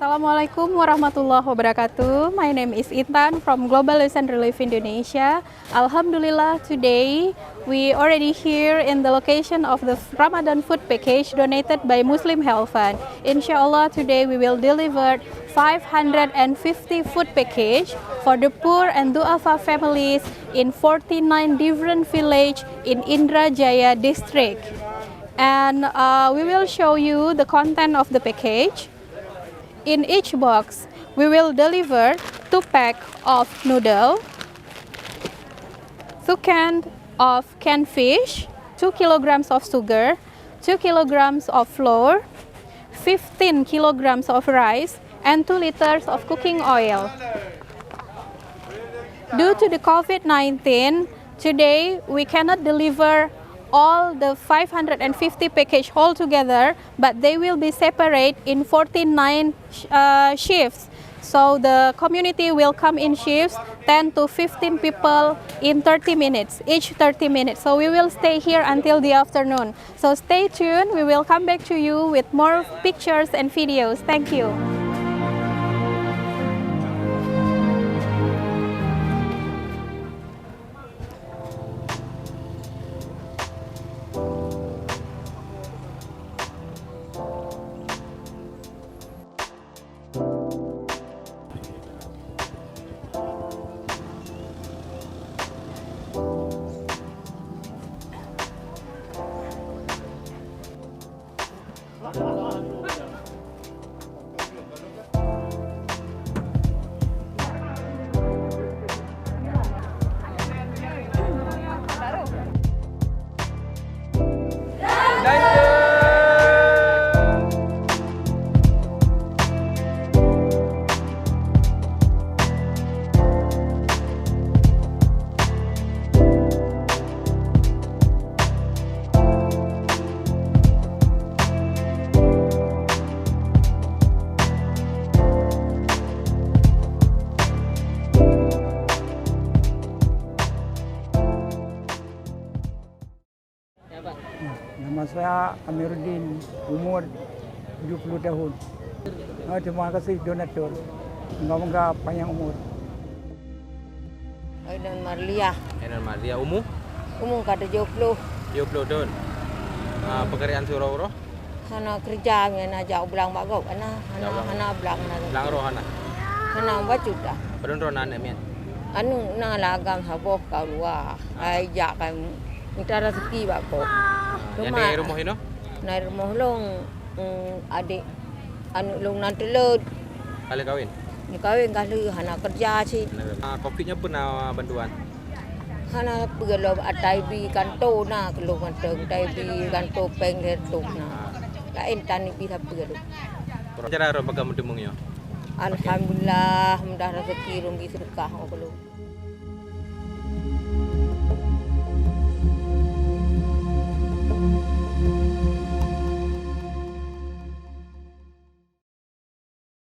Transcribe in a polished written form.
Assalamualaikum warahmatullahi wabarakatuh. My name is Intan from Global Youth and Relief Indonesia. Alhamdulillah, today we already here in the location of the Ramadan food package donated by Muslim Health Fund. Inshallah, today we will deliver 550 food package for the poor and du'afa families in 49 different villages in Indrajaya district. And we will show you the content of the package. In each box, we will deliver 2 packs of noodle, 2 cans of canned fish, 2 kilograms of sugar, 2 kilograms of flour, 15 kilograms of rice, and 2 liters of cooking oil. Due to the COVID-19, today we cannot deliver all the 550 package whole together, but they will be separate in 49 shifts. So the community will come in shifts, 10 to 15 people in 30 minutes, each 30 minutes. So we will stay here until the afternoon. So stay tuned, we will come back to you with more pictures and videos. Thank you. Nama saya Amiruddin, umur 70 tahun. Terima kasih donatur. Semoga panjang umur. Ainan Marliah. Ainan Marliah, umur? Umur kata 70. 70 tahun. Pekerjaan surau-urau? Hana kerja ngena jauh belang bagau ana belang na. Belang roh hana. Hana bacut dah. Padon roh nane mian. Anu na lagam saboh kau luar. Ai jak kan minta rezeki bak ko. Yang di rumah ini? Na rumah long adik anu long nanti led. Kali kawin? Ni kawin kali hana kerja sih. Covidnya pernah bantuan? Hana pegalo atai bi kanto na kalau kanteng tai bi kanto peng retuk na. Lain tani bi thap pegalo. Cara ro bagam demungnya? Alhamdulillah mudah rezeki rumbi sedekah kalau.